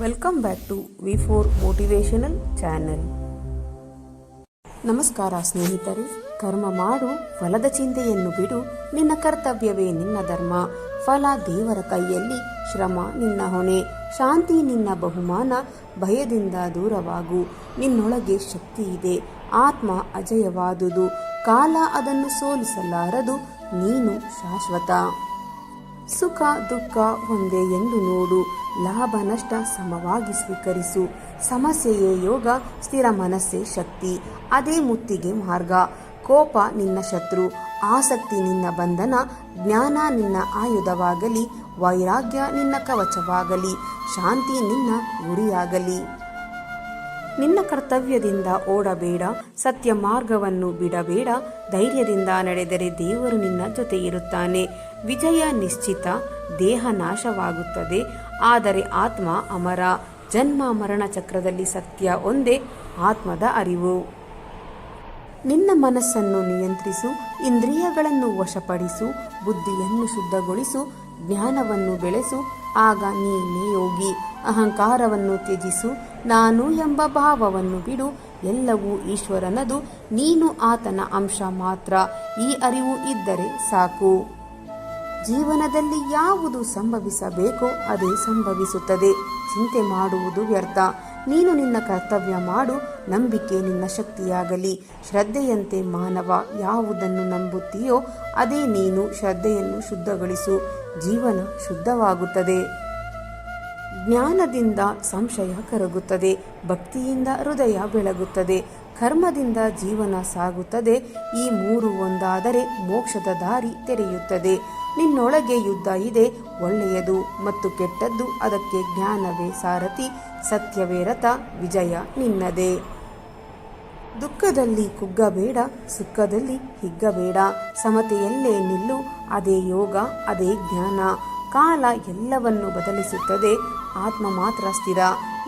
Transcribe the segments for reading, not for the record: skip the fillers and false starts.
Welcome back to ವಿ4 motivational channel. ನಮಸ್ಕಾರ ಸ್ನೇಹಿತರೆ. ಕರ್ಮ ಮಾಡು, ಫಲದ ಚಿಂತೆಯನ್ನು ಬಿಡು, ನಿನ್ನ ಕರ್ತವ್ಯವೇ ನಿನ್ನ ಧರ್ಮ. ಫಲ ದೇವರ ಕೈಯಲ್ಲಿ, ಶ್ರಮ ನಿನ್ನ ಹೊಣೆ, ಶಾಂತಿ ನಿನ್ನ ಬಹುಮಾನ. ಭಯದಿಂದ ದೂರವಾಗು, ನಿನ್ನೊಳಗೆ ಶಕ್ತಿ ಇದೆ, ಆತ್ಮ ಅಜಯವಾದುದು, ಕಾಲ ಅದನ್ನು ಸೋಲಿಸಲಾರದು, ನೀನು ಶಾಶ್ವತ. ಸುಖ ದುಃಖ ಒಂದೇ ಎಂದು ನೋಡು, ಲಾಭ ನಷ್ಟ ಸಮವಾಗಿ ಸ್ವೀಕರಿಸು. ಸಮಸ್ಯೆಯೇ ಯೋಗ, ಸ್ಥಿರ ಮನಸ್ಸೇ ಶಕ್ತಿ, ಅದೇ ಮುತ್ತಿಗೆ ಮಾರ್ಗ. ಕೋಪ ನಿನ್ನ ಶತ್ರು, ಆಸಕ್ತಿ ನಿನ್ನ ಬಂಧನ, ಜ್ಞಾನ ನಿನ್ನ ಆಯುಧವಾಗಲಿ, ವೈರಾಗ್ಯ ನಿನ್ನ ಕವಚವಾಗಲಿ, ಶಾಂತಿ ನಿನ್ನ ಗುರಿಯಾಗಲಿ. ನಿನ್ನ ಕರ್ತವ್ಯದಿಂದ ಓಡಬೇಡ, ಸತ್ಯ ಮಾರ್ಗವನ್ನು ಬಿಡಬೇಡ. ಧೈರ್ಯದಿಂದ ನಡೆದರೆ ದೇವರು ನಿನ್ನ ಜೊತೆ ಇರುತ್ತಾನೆ. ವಿಜಯ ನಿಶ್ಚಿತ, ದೇಹ ನಾಶವಾಗುತ್ತದೆ, ಆದರೆ ಆತ್ಮ ಅಮರ. ಜನ್ಮ ಮರಣ ಚಕ್ರದಲ್ಲಿ ಸತ್ಯ ಒಂದೇ, ಆತ್ಮದ ಅರಿವು. ನಿನ್ನ ಮನಸ್ಸನ್ನು ನಿಯಂತ್ರಿಸು, ಇಂದ್ರಿಯಗಳನ್ನು ವಶಪಡಿಸು, ಬುದ್ಧಿಯನ್ನು ಶುದ್ಧಗೊಳಿಸು, ಜ್ಞಾನವನ್ನು ಬೆಳೆಸು, ಆಗ ನೀನೇ ಯೋಗಿ. ಅಹಂಕಾರವನ್ನು ತ್ಯಜಿಸು, ನಾನು ಎಂಬ ಭಾವವನ್ನು ಬಿಡು. ಎಲ್ಲವೂ ಈಶ್ವರನದು, ನೀನು ಆತನ ಅಂಶ ಮಾತ್ರ. ಈ ಅರಿವು ಇದ್ದರೆ ಸಾಕು. ಜೀವನದಲ್ಲಿ ಯಾವುದು ಸಂಭವಿಸಬೇಕೋ ಅದೇ ಸಂಭವಿಸುತ್ತದೆ. ಚಿಂತೆ ಮಾಡುವುದು ವ್ಯರ್ಥ. ನೀನು ನಿನ್ನ ಕರ್ತವ್ಯ ಮಾಡು, ನಂಬಿಕೆ ನಿನ್ನ ಶಕ್ತಿಯಾಗಲಿ. ಶ್ರದ್ಧೆಯಂತೆ ಮಾನವ ಯಾವುದನ್ನು ನಂಬುತ್ತೀಯೋ ಅದೇ ನೀನು. ಶ್ರದ್ಧೆಯನ್ನು ಶುದ್ಧಗೊಳಿಸು, ಜೀವನ ಶುದ್ಧವಾಗುತ್ತದೆ. ಜ್ಞಾನದಿಂದ ಸಂಶಯ ಕರಗುತ್ತದೆ, ಭಕ್ತಿಯಿಂದ ಹೃದಯ ಬೆಳಗುತ್ತದೆ, ಕರ್ಮದಿಂದ ಜೀವನ ಸಾಗುತ್ತದೆ. ಈ ಮೂರು ಒಂದಾದರೆ ಮೋಕ್ಷದ ದಾರಿ ತೆರೆಯುತ್ತದೆ. ನಿನ್ನೊಳಗೆ ಯುದ್ಧ ಇದೆ, ಒಳ್ಳೆಯದು ಮತ್ತು ಕೆಟ್ಟದ್ದು, ಅದಕ್ಕೆ ಜ್ಞಾನವೇ ಸಾರಥಿ, ಸತ್ಯವೇ ರಥ, ವಿಜಯ ನಿನ್ನದೇ. ದುಃಖದಲ್ಲಿ ಕುಗ್ಗಬೇಡ, ಸುಖದಲ್ಲಿ ಹಿಗ್ಗಬೇಡ, ಸಮತೆಯಲ್ಲೇ ನಿಲ್ಲು, ಅದೇ ಯೋಗ, ಅದೇ ಜ್ಞಾನ. ಕಾಲ ಎಲ್ಲವನ್ನು ಬದಲಿಸುತ್ತದೆ, ಆತ್ಮ ಮಾತ್ರ ಸ್ಥಿರ.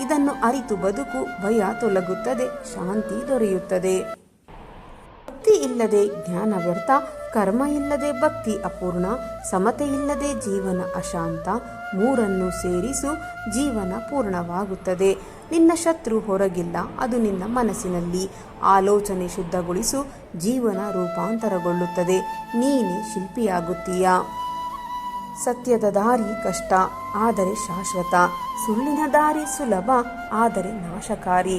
ಇದನ್ನು ಅರಿತು ಬದುಕು, ಭಯ ತೊಲಗುತ್ತದೆ, ಶಾಂತಿ ದೊರೆಯುತ್ತದೆ. ಭಕ್ತಿ ಇಲ್ಲದೆ ಜ್ಞಾನ ವ್ಯರ್ಥ, ಕರ್ಮ ಇಲ್ಲದೆ ಭಕ್ತಿ ಅಪೂರ್ಣ, ಸಮತೆ ಇಲ್ಲದೆ ಜೀವನ ಅಶಾಂತ. ಮೂರನ್ನು ಸೇರಿಸು, ಜೀವನ ಪೂರ್ಣವಾಗುತ್ತದೆ. ನಿನ್ನ ಶತ್ರು ಹೊರಗಿಲ್ಲ, ಅದು ನಿನ್ನ ಮನಸ್ಸಿನಲ್ಲಿ. ಆಲೋಚನೆ ಶುದ್ಧಗೊಳಿಸು, ಜೀವನ ರೂಪಾಂತರಗೊಳ್ಳುತ್ತದೆ, ನೀನೇ ಶಿಲ್ಪಿಯಾಗುತ್ತೀಯ. ಸತ್ಯದ ದಾರಿ ಕಷ್ಟ, ಆದರೆ ಶಾಶ್ವತ. ಸುಳ್ಳಿನ ದಾರಿ ಸುಲಭ, ಆದರೆ ನಾಶಕಾರಿ.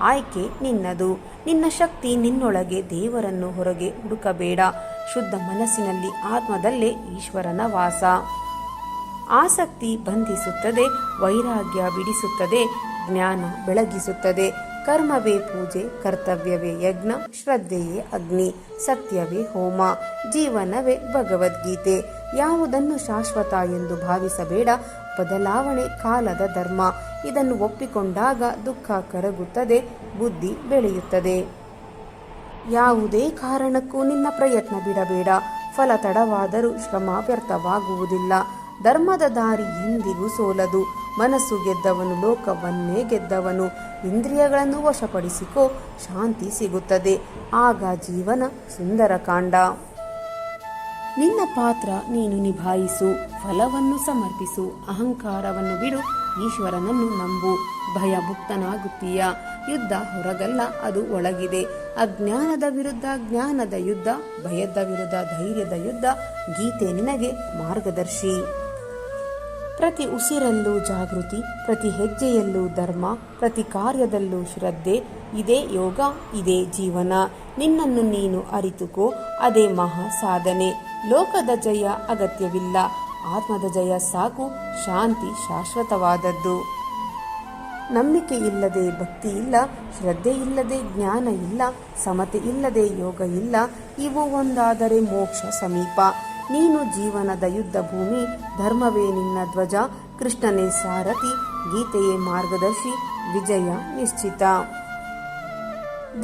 ಆಯ್ಕೆ ನಿನ್ನದು. ನಿನ್ನ ಶಕ್ತಿ ನಿನ್ನೊಳಗೆ, ದೇವರನ್ನು ಹೊರಗೆ ಹುಡುಕಬೇಡ. ಶುದ್ಧ ಮನಸ್ಸಿನಲ್ಲಿ, ಆತ್ಮದಲ್ಲೇ ಈಶ್ವರನ ವಾಸ. ಆಸಕ್ತಿ ಬಂಧಿಸುತ್ತದೆ, ವೈರಾಗ್ಯ ಬಿಡಿಸುತ್ತದೆ, ಜ್ಞಾನ ಬೆಳಗಿಸುತ್ತದೆ. ಕರ್ಮವೇ ಪೂಜೆ, ಕರ್ತವ್ಯವೇ ಯಜ್ಞ, ಶ್ರದ್ಧೆಯೇ ಅಗ್ನಿ, ಸತ್ಯವೇ ಹೋಮ, ಜೀವನವೇ ಭಗವದ್ಗೀತೆ. ಯಾವುದನ್ನು ಶಾಶ್ವತ ಎಂದು ಭಾವಿಸಬೇಡ, ಬದಲಾವಣೆ ಕಾಲದ ಧರ್ಮ. ಇದನ್ನು ಒಪ್ಪಿಕೊಂಡಾಗ ದುಃಖ ಕರಗುತ್ತದೆ, ಬುದ್ಧಿ ಬೆಳೆಯುತ್ತದೆ. ಯಾವುದೇ ಕಾರಣಕ್ಕೂ ನಿನ್ನ ಪ್ರಯತ್ನ ಬಿಡಬೇಡ. ಫಲ ತಡವಾದರೂ ಶ್ರಮ ವ್ಯರ್ಥವಾಗುವುದಿಲ್ಲ. ಧರ್ಮದ ದಾರಿ ಎಂದಿಗೂ ಸೋಲದು. ಮನಸ್ಸು ಗೆದ್ದವನು ಲೋಕವನ್ನೇ ಗೆದ್ದವನು. ಇಂದ್ರಿಯಗಳನ್ನು ವಶಪಡಿಸಿಕೋ, ಶಾಂತಿ ಸಿಗುತ್ತದೆ, ಆಗ ಜೀವನ ಸುಂದರ ಕಾಂಡ. ನಿನ್ನ ಪಾತ್ರ ನೀನು ನಿಭಾಯಿಸು, ಫಲವನ್ನು ಸಮರ್ಪಿಸು. ಅಹಂಕಾರವನ್ನು ಬಿಡು, ಈಶ್ವರನನ್ನು ನಂಬು, ಭಯಮುಕ್ತನಾಗುತ್ತೀಯ. ಯುದ್ಧ ಹೊರಗಲ್ಲ, ಅದು ಒಳಗಿದೆ. ಅಜ್ಞಾನದ ವಿರುದ್ಧ ಜ್ಞಾನದ ಯುದ್ಧ, ಭಯದ ವಿರುದ್ಧ ಧೈರ್ಯದ ಯುದ್ಧ. ಗೀತೆ ನಿನಗೆ ಮಾರ್ಗದರ್ಶಿ. ಪ್ರತಿ ಉಸಿರಲ್ಲೂ ಜಾಗೃತಿ, ಪ್ರತಿ ಹೆಜ್ಜೆಯಲ್ಲೂ ಧರ್ಮ, ಪ್ರತಿ ಕಾರ್ಯದಲ್ಲೂ ಶ್ರದ್ಧೆ. ಇದೇ ಯೋಗ, ಇದೇ ಜೀವನ. ನಿನ್ನನ್ನು ನೀನು ಅರಿತುಕೋ, ಅದೇ ಮಹಾ ಸಾಧನೆ. ಲೋಕದ ಜಯ ಅಗತ್ಯವಿಲ್ಲ, ಆತ್ಮದ ಜಯ ಸಾಕು. ಶಾಂತಿ ಶಾಶ್ವತವಾದದ್ದು. ನಂಬಿಕೆ ಇಲ್ಲದೆ ಭಕ್ತಿ ಇಲ್ಲ, ಶ್ರದ್ಧೆ ಇಲ್ಲದೆ ಜ್ಞಾನ ಇಲ್ಲ, ಸಮತೆ ಇಲ್ಲದೆ ಯೋಗ ಇಲ್ಲ. ಇವು ಒಂದಾದರೆ ಮೋಕ್ಷ ಸಮೀಪ. ನೀನು ಜೀವನದ ಯುದ್ಧ ಭೂಮಿ, ಧರ್ಮವೇ ನಿನ್ನ ಧ್ವಜ, ಕೃಷ್ಣನೇ ಸಾರಥಿ, ಗೀತೆಯೇ ಮಾರ್ಗದರ್ಶಿ, ವಿಜಯ ನಿಶ್ಚಿತ.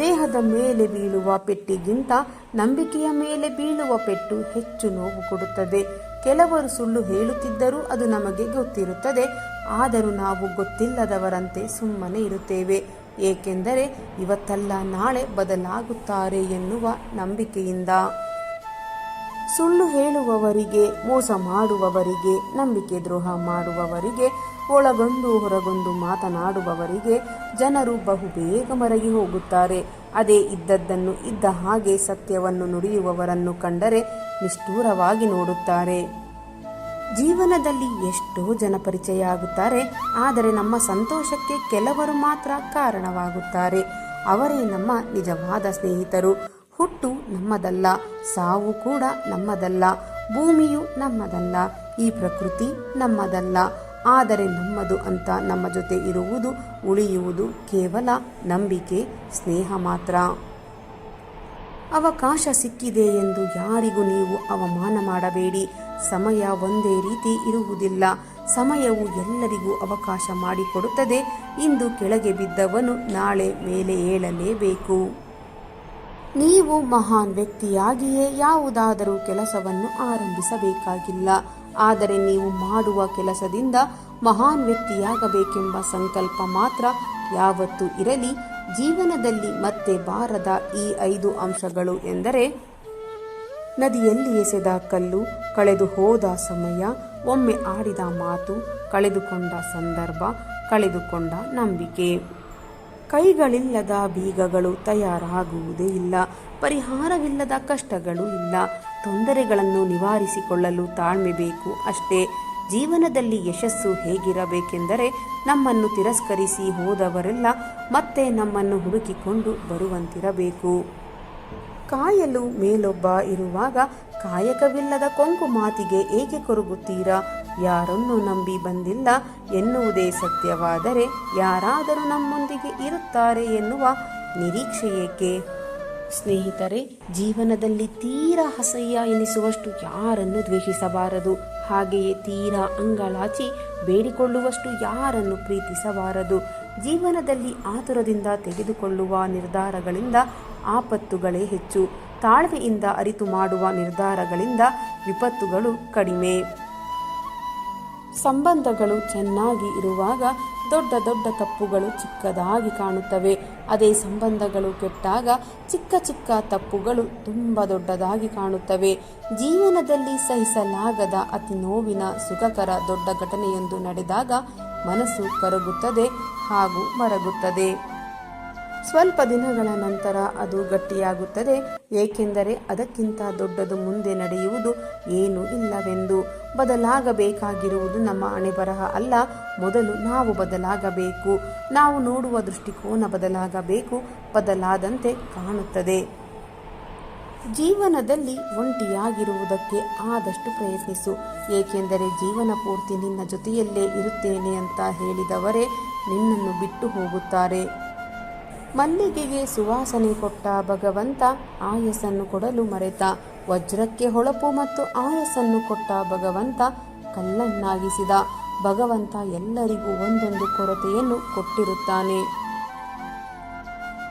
ದೇಹದ ಮೇಲೆ ಬೀಳುವ ಪೆಟ್ಟಿಗಿಂತ ನಂಬಿಕೆಯ ಮೇಲೆ ಬೀಳುವ ಪೆಟ್ಟು ಹೆಚ್ಚು ನೋವು ಕೊಡುತ್ತದೆ. ಕೆಲವರು ಸುಳ್ಳು ಹೇಳುತ್ತಿದ್ದರೂ ಅದು ನಮಗೆ ಗೊತ್ತಿರುತ್ತದೆ, ಆದರೂ ನಾವು ಗೊತ್ತಿಲ್ಲದವರಂತೆ ಸುಮ್ಮನೆ ಇರುತ್ತೇವೆ. ಏಕೆಂದರೆ ಇವತ್ತಲ್ಲ ನಾಳೆ ಬದಲಾಗುತ್ತಾರೆ ಎನ್ನುವ ನಂಬಿಕೆಯಿಂದ. ಸುಳ್ಳು ಹೇಳುವವರಿಗೆ, ಮೋಸ ಮಾಡುವವರಿಗೆ, ನಂಬಿಕೆ ದ್ರೋಹ ಮಾಡುವವರಿಗೆ, ಒಳಗೊಂದು ಹೊರಗೊಂದು ಮಾತನಾಡುವವರಿಗೆ ಜನರು ಬಹುಬೇಗ ಮರಗಿ ಹೋಗುತ್ತಾರೆ. ಅದೇ ಇದ್ದದ್ದನ್ನು ಇದ್ದ ಹಾಗೆ ಸತ್ಯವನ್ನು ನುಡಿಯುವವರನ್ನು ಕಂಡರೆ ನಿಷ್ಠೂರವಾಗಿ ನೋಡುತ್ತಾರೆ. ಜೀವನದಲ್ಲಿ ಎಷ್ಟೋ ಜನ ಪರಿಚಯ ಆಗುತ್ತಾರೆ, ಆದರೆ ನಮ್ಮ ಸಂತೋಷಕ್ಕೆ ಕೆಲವರು ಮಾತ್ರ ಕಾರಣವಾಗುತ್ತಾರೆ. ಅವರೇ ನಮ್ಮ ನಿಜವಾದ ಸ್ನೇಹಿತರು. ಹುಟ್ಟು ನಮ್ಮದಲ್ಲ, ಸಾವು ಕೂಡ ನಮ್ಮದಲ್ಲ, ಭೂಮಿಯು ನಮ್ಮದಲ್ಲ, ಈ ಪ್ರಕೃತಿ ನಮ್ಮದಲ್ಲ. ಆದರೆ ನಮ್ಮದು ಅಂತ ನಮ್ಮ ಜೊತೆ ಇರುವುದು, ಉಳಿಯುವುದು ಕೇವಲ ನಂಬಿಕೆ, ಸ್ನೇಹ ಮಾತ್ರ. ಅವಕಾಶ ಸಿಕ್ಕಿದೆ ಎಂದು ಯಾರಿಗೂ ನೀವು ಅವಮಾನ ಮಾಡಬೇಡಿ. ಸಮಯ ಒಂದೇ ರೀತಿ ಇರುವುದಿಲ್ಲ. ಸಮಯವು ಎಲ್ಲರಿಗೂ ಅವಕಾಶ ಮಾಡಿಕೊಡುತ್ತದೆ. ಇಂದು ಕೆಳಗೆ ಬಿದ್ದವನು ನಾಳೆ ಮೇಲೆ ಏಳಲೇಬೇಕು. ನೀವು ಮಹಾನ್ ವ್ಯಕ್ತಿಯಾಗಿಯೇ ಯಾವುದಾದರೂ ಕೆಲಸವನ್ನು ಆರಂಭಿಸಬೇಕಾಗಿಲ್ಲ. ಆದರೆ ನೀವು ಮಾಡುವ ಕೆಲಸದಿಂದ ಮಹಾನ್ ವ್ಯಕ್ತಿಯಾಗಬೇಕೆಂಬ ಸಂಕಲ್ಪ ಮಾತ್ರ ಯಾವತ್ತೂ ಇರಲಿ. ಜೀವನದಲ್ಲಿ ಮತ್ತೆ ಬಾರದ ಈ 5 ಅಂಶಗಳು ಎಂದರೆ: ನದಿಯಲ್ಲಿ ಎಸೆದ ಕಲ್ಲು, ಕಳೆದು ಹೋದ ಸಮಯ, ಒಮ್ಮೆ ಆಡಿದ ಮಾತು, ಕಳೆದುಕೊಂಡ ಸಂದರ್ಭ, ಕಳೆದುಕೊಂಡ ನಂಬಿಕೆ. ಕೈಗಳಿಲ್ಲದ ಬೀಗಗಳು ತಯಾರಾಗುವುದೇ ಇಲ್ಲ. ಪರಿಹಾರವಿಲ್ಲದ ಕಷ್ಟಗಳು ಇಲ್ಲ. ತೊಂದರೆಗಳನ್ನು ನಿವಾರಿಸಿಕೊಳ್ಳಲು ತಾಳ್ಮೆ ಬೇಕು ಅಷ್ಟೇ. ಜೀವನದಲ್ಲಿ ಯಶಸ್ಸು ಹೇಗಿರಬೇಕೆಂದರೆ, ನಮ್ಮನ್ನು ತಿರಸ್ಕರಿಸಿ ಹೋದವರೆಲ್ಲ ಮತ್ತೆ ನಮ್ಮನ್ನು ಹುಡುಕಿಕೊಂಡು ಬರುವಂತಿರಬೇಕು. ಕಾಯಲು ಮೇಲೊಬ್ಬ ಇರುವಾಗ ಕಾಯಕವಿಲ್ಲದ ಕೊಂಕು ಮಾತಿಗೆ ಏಕೆ ಕೊರಗುತ್ತೀರಾ? ಯಾರನ್ನು ನಂಬಿ ಬಂದಿಲ್ಲ ಎನ್ನುವುದೇ ಸತ್ಯವಾದರೆ ಯಾರಾದರೂ ನಮ್ಮೊಂದಿಗೆ ಇರುತ್ತಾರೆ ಎನ್ನುವ ನಿರೀಕ್ಷೆ ಏಕೆ? ಸ್ನೇಹಿತರೆ, ಜೀವನದಲ್ಲಿ ತೀರಾ ಅಸಹ್ಯ ಎನಿಸುವಷ್ಟು ಯಾರನ್ನು ದ್ವೇಷಿಸಬಾರದು. ಹಾಗೆಯೇ ತೀರಾ ಅಂಗಳಾಚಿ ಬೇಡಿಕೊಳ್ಳುವಷ್ಟು ಯಾರನ್ನು ಪ್ರೀತಿಸಬಾರದು. ಜೀವನದಲ್ಲಿ ಆತುರದಿಂದ ತೆಗೆದುಕೊಳ್ಳುವ ನಿರ್ಧಾರಗಳಿಂದ ಆಪತ್ತುಗಳೇ ಹೆಚ್ಚು. ತಾಳ್ಮೆಯಿಂದ ಅರಿತು ಮಾಡುವ ನಿರ್ಧಾರಗಳಿಂದ ವಿಪತ್ತುಗಳು ಕಡಿಮೆ. ಸಂಬಂಧಗಳು ಚೆನ್ನಾಗಿ ಇರುವಾಗ ದೊಡ್ಡ ದೊಡ್ಡ ತಪ್ಪುಗಳು ಚಿಕ್ಕದಾಗಿ ಕಾಣುತ್ತವೆ. ಅದೇ ಸಂಬಂಧಗಳು ಕೆಟ್ಟಾಗ ಚಿಕ್ಕ ಚಿಕ್ಕ ತಪ್ಪುಗಳು ತುಂಬ ದೊಡ್ಡದಾಗಿ ಕಾಣುತ್ತವೆ. ಜೀವನದಲ್ಲಿ ಸಹಿಸಲಾಗದ ಅತಿ ನೋವಿನ ಸುಖಕರ ದೊಡ್ಡ ಘಟನೆಯೊಂದು ನಡೆದಾಗ ಮನಸ್ಸು ಕರಗುತ್ತದೆ ಹಾಗೂ ಮರಗುತ್ತದೆ. ಸ್ವಲ್ಪ ದಿನಗಳ ನಂತರ ಅದು ಗಟ್ಟಿಯಾಗುತ್ತದೆ. ಏಕೆಂದರೆ ಅದಕ್ಕಿಂತ ದೊಡ್ಡದು ಮುಂದೆ ನಡೆಯುವುದು ಏನೂ ಇಲ್ಲವೆಂದು. ಬದಲಾಗಬೇಕಾಗಿರುವುದು ನಮ್ಮ ಹಣೆಬರಹ ಅಲ್ಲ, ಮೊದಲು ನಾವು ಬದಲಾಗಬೇಕು. ನಾವು ನೋಡುವ ದೃಷ್ಟಿಕೋನ ಬದಲಾಗಬೇಕು. ಬದಲಾದಂತೆ ಕಾಣುತ್ತದೆ. ಜೀವನದಲ್ಲಿ ಒಂಟಿಯಾಗಿರುವುದಕ್ಕೆ ಆದಷ್ಟು ಪ್ರಯತ್ನಿಸು. ಏಕೆಂದರೆ ಜೀವನ ಪೂರ್ತಿ ನಿನ್ನ ಜೊತೆಯಲ್ಲೇ ಇರುತ್ತೇನೆ ಅಂತ ಹೇಳಿದವರೇ ನಿನ್ನನ್ನು ಬಿಟ್ಟು ಹೋಗುತ್ತಾರೆ. ಮಲ್ಲಿಗೆಗೆ ಸುವಾಸನೆ ಕೊಟ್ಟ ಭಗವಂತ ಆಯಸ್ಸನ್ನು ಕೊಡಲು ಮರೆತ. ವಜ್ರಕ್ಕೆ ಹೊಳಪು ಮತ್ತು ಆಯಸ್ಸನ್ನು ಕೊಟ್ಟ ಭಗವಂತ ಕಲ್ಲನ್ನಾಗಿಸಿದ. ಭಗವಂತ ಎಲ್ಲರಿಗೂ ಒಂದೊಂದು ಕೊರತೆಯನ್ನು ಕೊಟ್ಟಿರುತ್ತಾನೆ.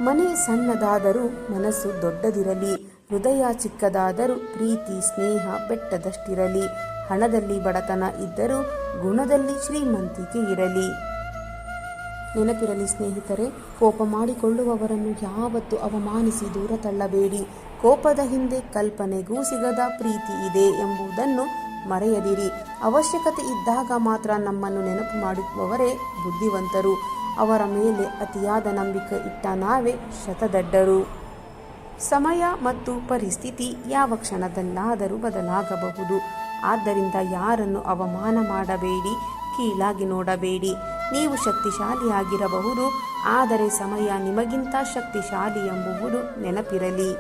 ಮನೆ ಸಣ್ಣದಾದರೂ ಮನಸ್ಸು ದೊಡ್ಡದಿರಲಿ. ಹೃದಯ ಚಿಕ್ಕದಾದರೂ ಪ್ರೀತಿ ಸ್ನೇಹ ಬೆಟ್ಟದಷ್ಟಿರಲಿ. ಹಣದಲ್ಲಿ ಬಡತನ ಇದ್ದರೂ ಗುಣದಲ್ಲಿ ಶ್ರೀಮಂತಿಕೆ ಇರಲಿ. ನೆನಪಿರಲಿ ಸ್ನೇಹಿತರೆ, ಕೋಪ ಮಾಡಿಕೊಳ್ಳುವವರನ್ನು ಯಾವತ್ತೂ ಅವಮಾನಿಸಿ ದೂರ ತಳ್ಳಬೇಡಿ. ಕೋಪದ ಹಿಂದೆ ಕಲ್ಪನೆಗೂ ಸಿಗದ ಪ್ರೀತಿ ಇದೆ ಎಂಬುದನ್ನು ಮರೆಯದಿರಿ. ಅವಶ್ಯಕತೆ ಇದ್ದಾಗ ಮಾತ್ರ ನಮ್ಮನ್ನು ನೆನಪು ಮಾಡುವವರೇ ಬುದ್ಧಿವಂತರು. ಅವರ ಮೇಲೆ ಅತಿಯಾದ ನಂಬಿಕೆ ಇಟ್ಟ ನಾವೇ ಶತದಡ್ಡರು. ಸಮಯ ಮತ್ತು ಪರಿಸ್ಥಿತಿ ಯಾವ ಕ್ಷಣದಲ್ಲಾದರೂ ಬದಲಾಗಬಹುದು. ಆದ್ದರಿಂದ ಯಾರನ್ನು ಅವಮಾನ ಮಾಡಬೇಡಿ, ಕೀಳಾಗಿ ನೋಡಬೇಡಿ. ನೀವು ಶಕ್ತಿಶಾಲಿಯಾಗಿರಬಹುದು, ಆದರೆ ಸಮಯ ನಿಮಗಿಂತ ಶಕ್ತಿಶಾಲಿ ಎಂಬುವುದು ನೆನಪಿರಲಿ.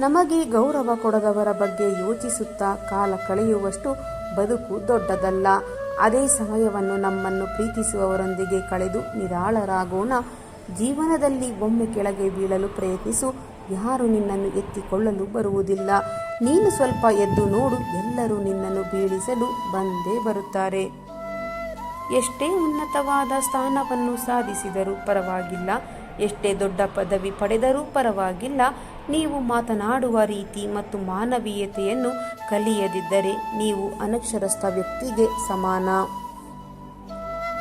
ನಮಗೆ ಗೌರವ ಕೊಡದವರ ಬಗ್ಗೆ ಯೋಚಿಸುತ್ತಾ ಕಾಲ ಕಳೆಯುವಷ್ಟು ಬದುಕು ದೊಡ್ಡದಲ್ಲ. ಅದೇ ಸಮಯವನ್ನು ನಮ್ಮನ್ನು ಪ್ರೀತಿಸುವವರೊಂದಿಗೆ ಕಳೆದು ನಿರಾಳರಾಗೋಣ. ಜೀವನದಲ್ಲಿ ಒಮ್ಮೆ ಕೆಳಗೆ ಬೀಳಲು ಪ್ರಯತ್ನಿಸು. ಯಾರು ನಿನ್ನನ್ನು ಎತ್ತಿಕೊಳ್ಳಲು ಬರುವುದಿಲ್ಲ. ನೀನು ಸ್ವಲ್ಪ ಎದ್ದು ನೋಡು, ಎಲ್ಲರೂ ನಿನ್ನನ್ನು ಬೀಳಿಸಲು ಬಂದೇ ಬರುತ್ತಾರೆ. ಎಷ್ಟೇ ಉನ್ನತವಾದ ಸ್ಥಾನವನ್ನು ಸಾಧಿಸಿದರೂ ಪರವಾಗಿಲ್ಲ, ಎಷ್ಟೇ ದೊಡ್ಡ ಪದವಿ ಪಡೆದರೂ ಪರವಾಗಿಲ್ಲ, ನೀವು ಮಾತನಾಡುವ ರೀತಿ ಮತ್ತು ಮಾನವೀಯತೆಯನ್ನು ಕಲಿಯದಿದ್ದರೆ ನೀವು ಅನಕ್ಷರಸ್ಥ ವ್ಯಕ್ತಿಗೆ ಸಮಾನ.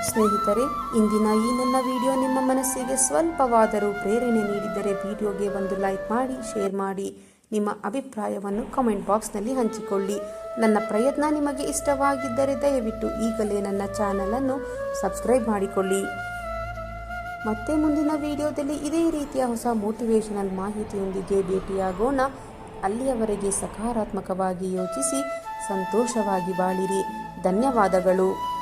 ಸ್ನೇಹಿತರೆ, ಇಂದಿನ ಈ ನನ್ನ ವಿಡಿಯೋ ನಿಮ್ಮ ಮನಸ್ಸಿಗೆ ಸ್ವಲ್ಪವಾದರೂ ಪ್ರೇರಣೆ ನೀಡಿದರೆ ವಿಡಿಯೋಗೆ ಒಂದು ಲೈಕ್ ಮಾಡಿ, ಶೇರ್ ಮಾಡಿ. ನಿಮ್ಮ ಅಭಿಪ್ರಾಯವನ್ನು ಕಮೆಂಟ್ ಬಾಕ್ಸ್ನಲ್ಲಿ ಹಂಚಿಕೊಳ್ಳಿ. ನನ್ನ ಪ್ರಯತ್ನ ನಿಮಗೆ ಇಷ್ಟವಾಗಿದ್ದರೆ ದಯವಿಟ್ಟು ಈಗಲೇ ನನ್ನ ಚಾನಲನ್ನು ಸಬ್ಸ್ಕ್ರೈಬ್ ಮಾಡಿಕೊಳ್ಳಿ. ಮತ್ತೆ ಮುಂದಿನ ವಿಡಿಯೋದಲ್ಲಿ ಇದೇ ರೀತಿಯ ಹೊಸ ಮೋಟಿವೇಶನಲ್ ಮಾಹಿತಿಯೊಂದಿಗೆ ಭೇಟಿಯಾಗೋಣ. ಅಲ್ಲಿಯವರೆಗೆ ಸಕಾರಾತ್ಮಕವಾಗಿ ಯೋಚಿಸಿ ಸಂತೋಷವಾಗಿ ಬಾಳಿರಿ. ಧನ್ಯವಾದಗಳು.